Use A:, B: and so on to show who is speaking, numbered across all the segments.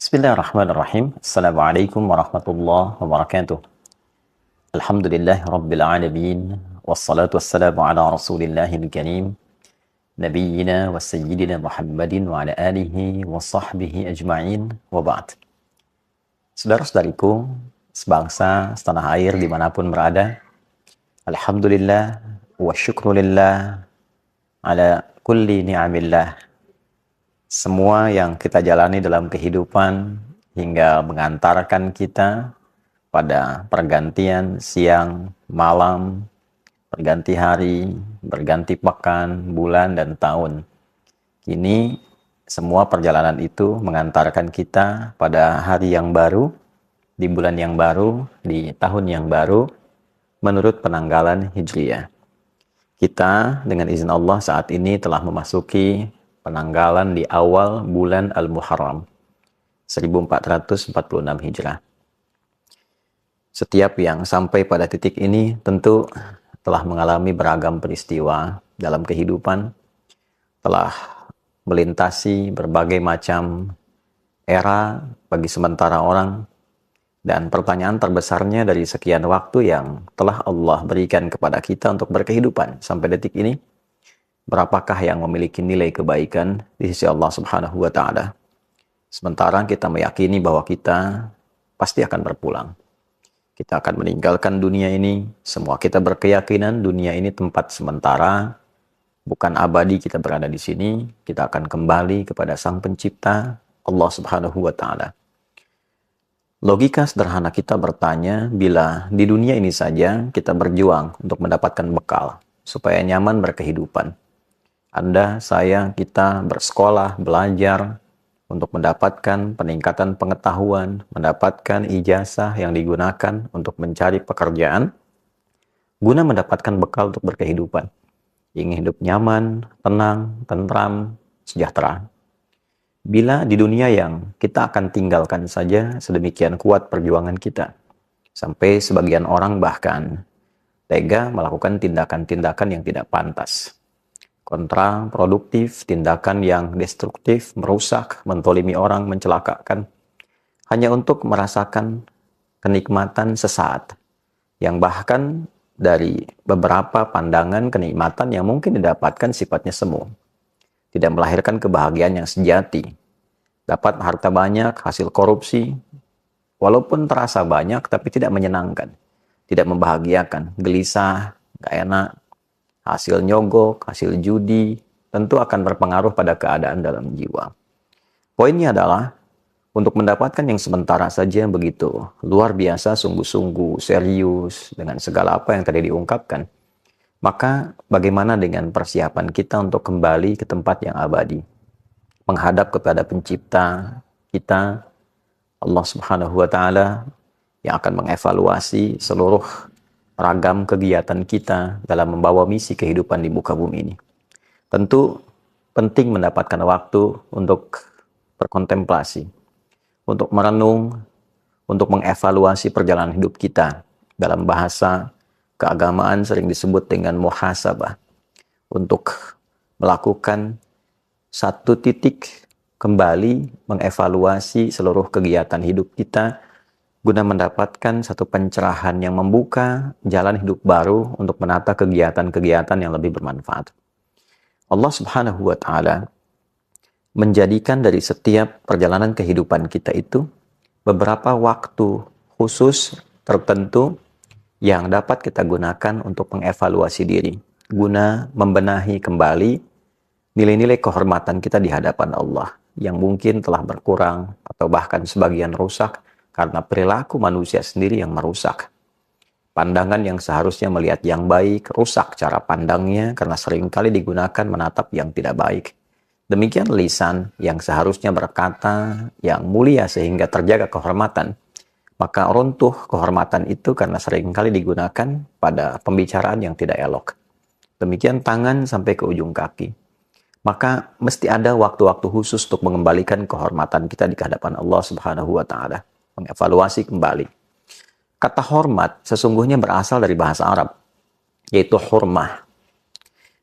A: Bismillahirrahmanirrahim. Assalamualaikum warahmatullahi wabarakatuh. Alhamdulillah Rabbil Alamin. Wassalatu wassalamu ala Rasulillahil Karim. Nabiyyina wa sayyidina Muhammadin wa ala alihi wa sahbihi ajma'in wa ba'd. Saudara-saudariku, sebangsa, setanah air dimanapun berada, Alhamdulillah wa syukrulillah ala kulli ni'amillah. Semua yang kita jalani dalam kehidupan hingga mengantarkan kita pada pergantian siang, malam, berganti hari, berganti pekan, bulan, dan tahun. Kini semua perjalanan itu mengantarkan kita pada hari yang baru, di bulan yang baru, di tahun yang baru, menurut penanggalan Hijriyah. Kita dengan izin Allah saat ini telah memasuki penanggalan di awal bulan Al-Muharram 1446 Hijrah. Setiap yang sampai pada titik ini tentu telah mengalami beragam peristiwa dalam kehidupan, telah melintasi berbagai macam era bagi sementara orang, dan pertanyaan terbesarnya dari sekian waktu yang telah Allah berikan kepada kita untuk berkehidupan sampai detik ini, berapakah yang memiliki nilai kebaikan di sisi Allah Subhanahu wa Ta'ala? Sementara kita meyakini bahwa kita pasti akan berpulang. Kita akan meninggalkan dunia ini. Semua kita berkeyakinan dunia ini tempat sementara, bukan abadi kita berada di sini. Kita akan kembali kepada Sang Pencipta, Allah Subhanahu wa Ta'ala. Logika sederhana kita bertanya, bila di dunia ini saja kita berjuang untuk mendapatkan bekal supaya nyaman berkehidupan, Anda, saya, kita bersekolah, belajar untuk mendapatkan peningkatan pengetahuan, mendapatkan ijazah yang digunakan untuk mencari pekerjaan, guna mendapatkan bekal untuk berkehidupan. Ingin hidup nyaman, tenang, tentram, sejahtera. Bila di dunia yang kita akan tinggalkan saja sedemikian kuat perjuangan kita, sampai sebagian orang bahkan tega melakukan tindakan-tindakan yang tidak pantas, kontraproduktif, tindakan yang destruktif, merusak, mentolimi orang, mencelakakan, hanya untuk merasakan kenikmatan sesaat, yang bahkan dari beberapa pandangan kenikmatan yang mungkin didapatkan sifatnya semu, tidak melahirkan kebahagiaan yang sejati. Dapat harta banyak, hasil korupsi, walaupun terasa banyak, tapi tidak menyenangkan, tidak membahagiakan, gelisah, gak enak, hasil nyogok, hasil judi, tentu akan berpengaruh pada keadaan dalam jiwa. Poinnya adalah, untuk mendapatkan yang sementara saja begitu luar biasa, sungguh-sungguh, serius, dengan segala apa yang tadi diungkapkan, maka bagaimana dengan persiapan kita untuk kembali ke tempat yang abadi, menghadap kepada Pencipta kita, Allah Subhanahu wa Ta'ala, yang akan mengevaluasi seluruh ragam kegiatan kita dalam membawa misi kehidupan di muka bumi ini. Tentu penting mendapatkan waktu untuk berkontemplasi, untuk merenung, untuk mengevaluasi perjalanan hidup kita. Dalam bahasa keagamaan sering disebut dengan muhasabah, untuk melakukan satu titik kembali mengevaluasi seluruh kegiatan hidup kita, guna mendapatkan satu pencerahan yang membuka jalan hidup baru untuk menata kegiatan-kegiatan yang lebih bermanfaat. Allah Subhanahu wa Ta'ala menjadikan dari setiap perjalanan kehidupan kita itu beberapa waktu khusus tertentu yang dapat kita gunakan untuk mengevaluasi diri, guna membenahi kembali nilai-nilai kehormatan kita di hadapan Allah yang mungkin telah berkurang atau bahkan sebagian rusak karena perilaku manusia sendiri yang merusak. Pandangan yang seharusnya melihat yang baik, rusak cara pandangnya karena seringkali digunakan menatap yang tidak baik. Demikian lisan yang seharusnya berkata yang mulia sehingga terjaga kehormatan, maka runtuh kehormatan itu karena seringkali digunakan pada pembicaraan yang tidak elok. Demikian tangan sampai ke ujung kaki. Maka mesti ada waktu-waktu khusus untuk mengembalikan kehormatan kita di hadapan Allah Subhanahu wa Ta'ala. Mengevaluasi kembali. Kata hormat sesungguhnya berasal dari bahasa Arab, yaitu hurmah.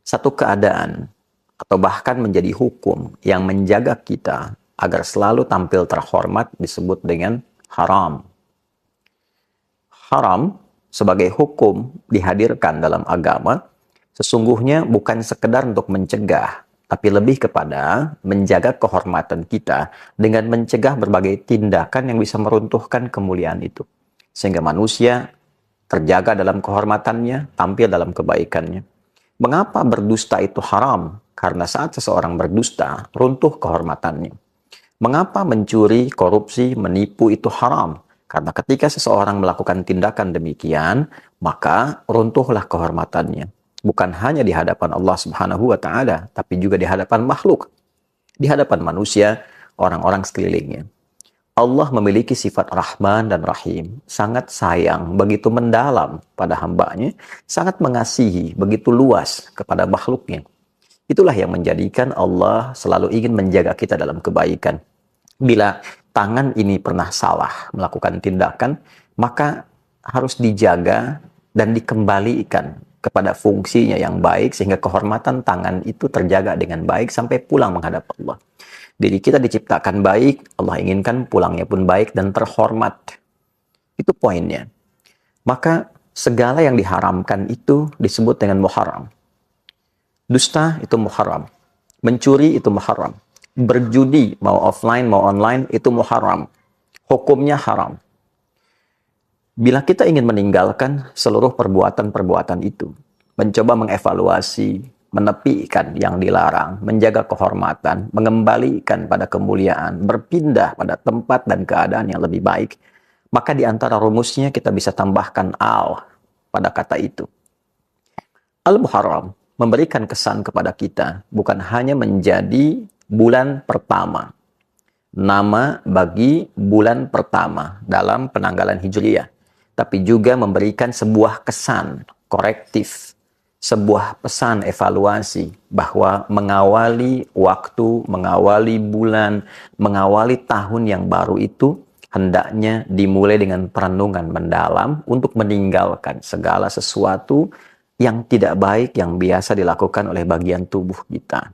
A: Satu keadaan atau bahkan menjadi hukum yang menjaga kita agar selalu tampil terhormat disebut dengan haram. Haram sebagai hukum dihadirkan dalam agama sesungguhnya bukan sekedar untuk mencegah, tapi lebih kepada menjaga kehormatan kita dengan mencegah berbagai tindakan yang bisa meruntuhkan kemuliaan itu. Sehingga manusia terjaga dalam kehormatannya, tampil dalam kebaikannya. Mengapa berdusta itu haram? Karena saat seseorang berdusta, runtuh kehormatannya. Mengapa mencuri, korupsi, menipu itu haram? Karena ketika seseorang melakukan tindakan demikian, maka runtuhlah kehormatannya. Bukan hanya di hadapan Allah Subhanahu wa Ta'ala, tapi juga di hadapan makhluk, di hadapan manusia, orang-orang sekelilingnya. Allah memiliki sifat Rahman dan Rahim, sangat sayang, begitu mendalam pada hambanya, sangat mengasihi, begitu luas kepada makhluknya. Itulah yang menjadikan Allah selalu ingin menjaga kita dalam kebaikan. Bila tangan ini pernah salah melakukan tindakan, maka harus dijaga dan dikembalikan kepada fungsinya yang baik, sehingga kehormatan tangan itu terjaga dengan baik sampai pulang menghadap Allah. Diri kita diciptakan baik, Allah inginkan pulangnya pun baik dan terhormat. Itu poinnya. Maka segala yang diharamkan itu disebut dengan muharram. Dusta itu muharram. Mencuri itu muharram. Berjudi mau offline mau online itu muharram. Hukumnya haram. Bila kita ingin meninggalkan seluruh perbuatan-perbuatan itu, mencoba mengevaluasi, menepikan yang dilarang, menjaga kehormatan, mengembalikan pada kemuliaan, berpindah pada tempat dan keadaan yang lebih baik, maka di antara rumusnya kita bisa tambahkan al pada kata itu. Al-Muharram memberikan kesan kepada kita bukan hanya menjadi bulan pertama, nama bagi bulan pertama dalam penanggalan Hijriyah, tapi juga memberikan sebuah kesan korektif, sebuah pesan evaluasi bahwa mengawali waktu, mengawali bulan, mengawali tahun yang baru itu hendaknya dimulai dengan perenungan mendalam untuk meninggalkan segala sesuatu yang tidak baik yang biasa dilakukan oleh bagian tubuh kita.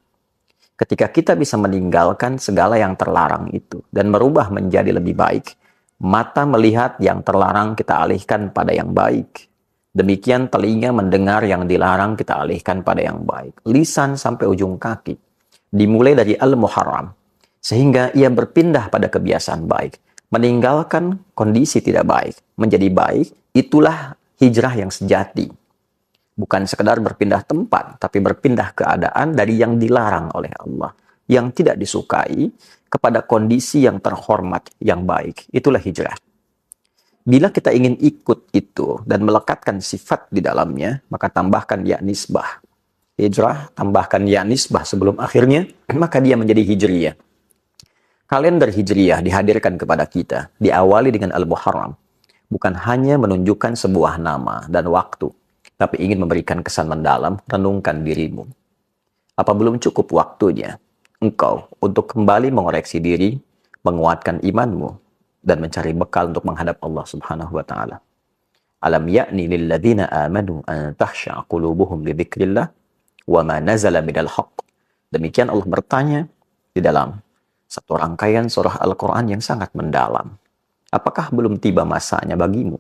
A: Ketika kita bisa meninggalkan segala yang terlarang itu dan merubah menjadi lebih baik, mata melihat yang terlarang kita alihkan pada yang baik. Demikian telinga mendengar yang dilarang kita alihkan pada yang baik. Lisan sampai ujung kaki. Dimulai dari Al-Muharram. Sehingga ia berpindah pada kebiasaan baik. Meninggalkan kondisi tidak baik. Menjadi baik, itulah hijrah yang sejati. Bukan sekedar berpindah tempat, tapi berpindah keadaan dari yang dilarang oleh Allah, yang tidak disukai, kepada kondisi yang terhormat, yang baik. Itulah hijrah. Bila kita ingin ikut itu dan melekatkan sifat di dalamnya, maka tambahkan ya nisbah. Hijrah, tambahkan ya nisbah sebelum akhirnya, maka dia menjadi hijriyah. Kalender hijriyah dihadirkan kepada kita, diawali dengan Al-Muharram. Bukan hanya menunjukkan sebuah nama dan waktu, tapi ingin memberikan kesan mendalam, renungkan dirimu. Apa belum cukup waktunya engkau untuk kembali mengoreksi diri, menguatkan imanmu, dan mencari bekal untuk menghadap Allah Subhanahu wa Ta'ala? Alam ya'ni lilladzina amanu an tahsha'a qulubuhum li dzikrillah wa ma nazala minal haqq. Demikian Allah bertanya di dalam satu rangkaian surah Al-Quran yang sangat mendalam. Apakah belum tiba masanya bagimu,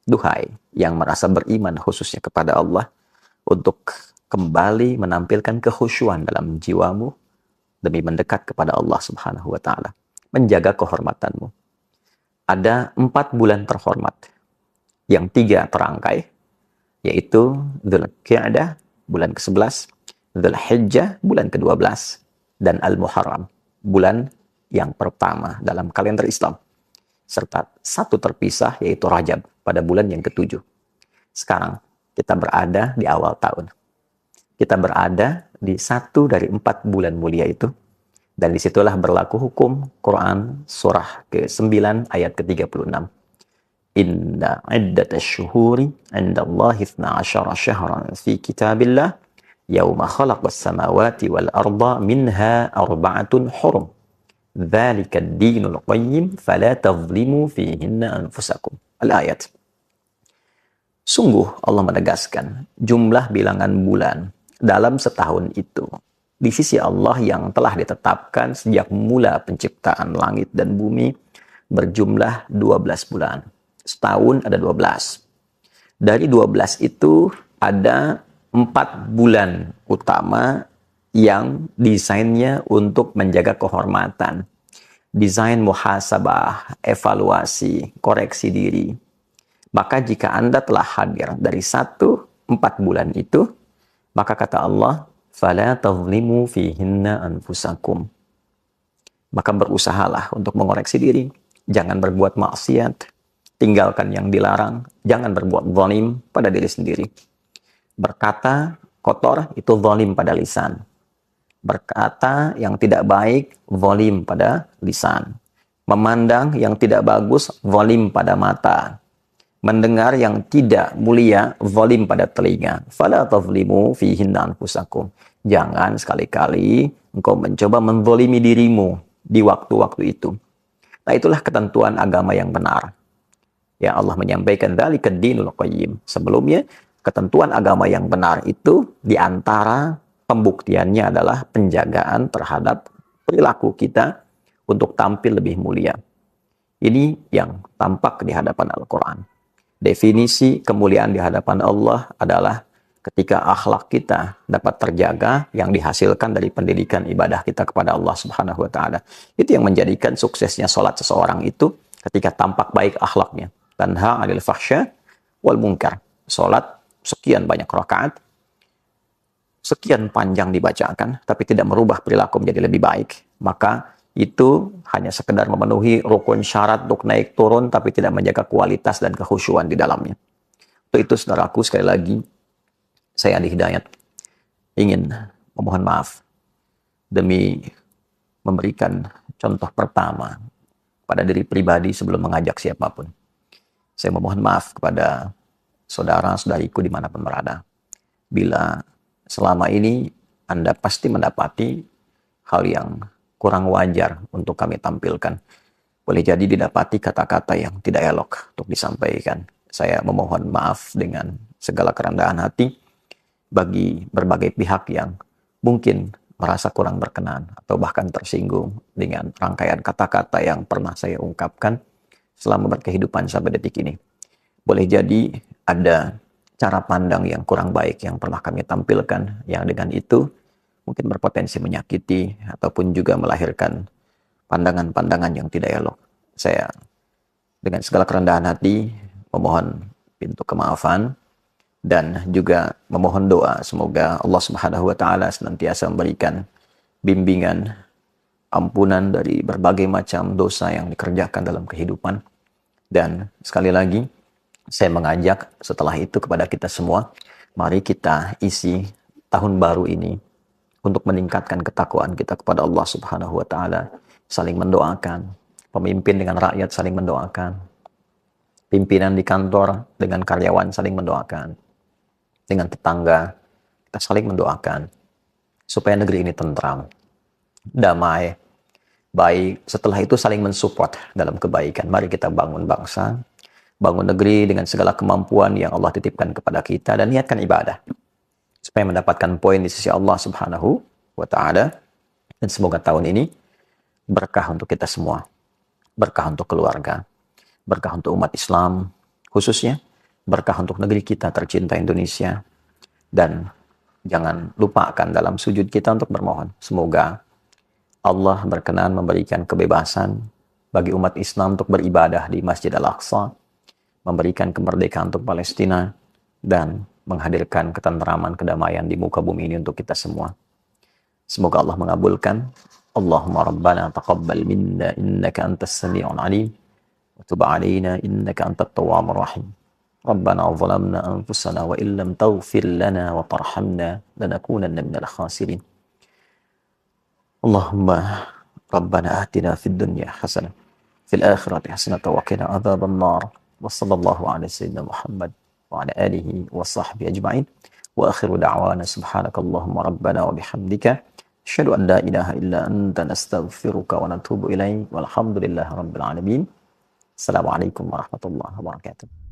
A: duhai yang merasa beriman khususnya kepada Allah, untuk kembali menampilkan kekhusyuan dalam jiwamu demi mendekat kepada Allah Subhanahu wa Ta'ala, menjaga kehormatanmu. Ada 4 bulan terhormat, yang 3 terangkai, yaitu Dzulqa'dah bulan ke-11, Dzulhijjah bulan ke-12, dan Al-Muharram bulan yang pertama dalam kalender Islam, serta 1 terpisah yaitu Rajab pada bulan yang ke-7. Sekarang kita berada di awal tahun. Kita berada di 1 dari 4 bulan mulia itu. Dan disitulah berlaku hukum Quran surah ke-9 ayat ke-36. Inna iddatasy syuhuri 'indallahi 12 syahran fi kitabillah yauma khalaqas samawati wal arda minha arba'atun hurum. Dzalika ad-dinul qayyim fala tadhlimu fihinna anfusakum. Al-ayat. Sungguh Allah menegaskan jumlah bilangan bulan dalam setahun itu di sisi Allah yang telah ditetapkan sejak mula penciptaan langit dan bumi berjumlah 12 bulan. Setahun ada 12. Dari 12 itu ada 4 bulan utama yang desainnya untuk menjaga kehormatan. Desain muhasabah, evaluasi, koreksi diri. Maka jika Anda telah hadir dari 4 bulan itu, maka kata Allah, فَلَا تَظْلِمُوا فِيهِنَّ أَنفُسَكُمْ. Maka berusahalah untuk mengoreksi diri. Jangan berbuat maksiat. Tinggalkan yang dilarang. Jangan berbuat zalim pada diri sendiri. Berkata kotor itu zalim pada lisan. Berkata yang tidak baik, zalim pada lisan. Memandang yang tidak bagus, zalim pada mata. Mendengar yang tidak mulia, zalim pada telinga. Fala tazlimu fihinna anfusakum. Jangan sekali-kali engkau mencoba menzalimi dirimu di waktu-waktu itu. Nah, itulah ketentuan agama yang benar. Ya, Allah menyampaikan dzalika dinul qayyim. Sebelumnya, ketentuan agama yang benar itu di antara pembuktiannya adalah penjagaan terhadap perilaku kita untuk tampil lebih mulia. Ini yang tampak di hadapan Al-Quran. Definisi kemuliaan di hadapan Allah adalah ketika akhlak kita dapat terjaga yang dihasilkan dari pendidikan ibadah kita kepada Allah Subhanahu wa taala. Itu yang menjadikan suksesnya salat seseorang itu ketika tampak baik akhlaknya. Tanha 'anil fahsya wal munkar. Salat sekian banyak rakaat, sekian panjang dibacakan, tapi tidak merubah perilaku menjadi lebih baik, maka itu hanya sekedar memenuhi rukun syarat untuk naik turun, tapi tidak menjaga kualitas dan kekhusyuan di dalamnya. Untuk itu, saudaraku, sekali lagi, saya Andi Hidayat ingin memohon maaf demi memberikan contoh pertama pada diri pribadi sebelum mengajak siapapun. Saya memohon maaf kepada saudara-saudariku dimanapun berada. Bila selama ini Anda pasti mendapati hal yang kurang wajar untuk kami tampilkan. Boleh jadi didapati kata-kata yang tidak elok untuk disampaikan. Saya memohon maaf dengan segala kerendahan hati bagi berbagai pihak yang mungkin merasa kurang berkenan atau bahkan tersinggung dengan rangkaian kata-kata yang pernah saya ungkapkan selama berkehidupan sampai detik ini. Boleh jadi ada cara pandang yang kurang baik yang pernah kami tampilkan, yang dengan itu mungkin berpotensi menyakiti ataupun juga melahirkan pandangan-pandangan yang tidak elok. Saya dengan segala kerendahan hati memohon pintu kemaafan dan juga memohon doa semoga Allah Subhanahu wa taala senantiasa memberikan bimbingan, ampunan dari berbagai macam dosa yang dikerjakan dalam kehidupan. Dan sekali lagi saya mengajak setelah itu kepada kita semua, mari kita isi tahun baru ini untuk meningkatkan ketakwaan kita kepada Allah Subhanahu wa taala, saling mendoakan, pemimpin dengan rakyat saling mendoakan, pimpinan di kantor dengan karyawan saling mendoakan, dengan tetangga kita saling mendoakan supaya negeri ini tentram, damai, baik. Setelah itu saling mensupport dalam kebaikan. Mari kita bangun bangsa, bangun negeri dengan segala kemampuan yang Allah titipkan kepada kita dan niatkan ibadah supaya mendapatkan poin di sisi Allah Subhanahu wa taala. Dan semoga tahun ini berkah untuk kita semua. Berkah untuk keluarga, berkah untuk umat Islam khususnya, berkah untuk negeri kita tercinta Indonesia. Dan jangan lupakan dalam sujud kita untuk bermohon. Semoga Allah berkenan memberikan kebebasan bagi umat Islam untuk beribadah di Masjid Al-Aqsa, memberikan kemerdekaan untuk Palestina, dan menghadirkan ketentraman, kedamaian di muka bumi ini untuk kita semua. Semoga Allah mengabulkan. Allahumma rabbana taqabbal minna innaka antas sami'ul alim wa tub 'alaina innaka antat tawwabur rahim. Rabbana zalamna anfusana wa illam taghfir lana wa tarhamna lanakunanna minal khasirin. Allahumma rabbana atina fid dunya hasanah fil akhirati hasanah wa qina adzaban nar. Wa sallallahu ala sayyidina Muhammad wa ala alihi wa sahbihi ajma'in. Wa akhiru da'wana subhanakallahumma rabbana wa bihamdika asyhadu an la ilaha illa anta nastaghfiruka wa natubu ilaik. Walhamdulillahi rabbil alamin. Assalamualaikum warahmatullahi wabarakatuh.